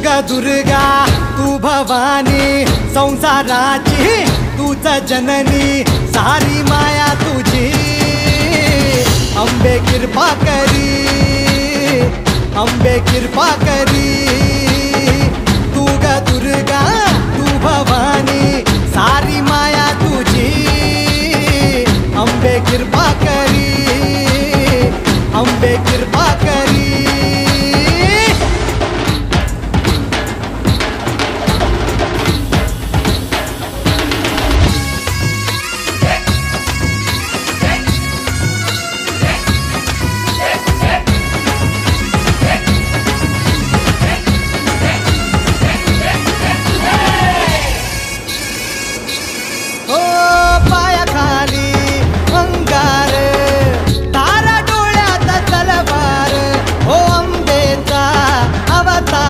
ग दुर्गा तू भवानी संसाराची तूच जननी सारी माया तुझी अंबे कृपा करी अंबे कृपा करी तू ग दुर्गा तू भवानी सारी माया तुझी अंबे कृपा करी अंबे कृपा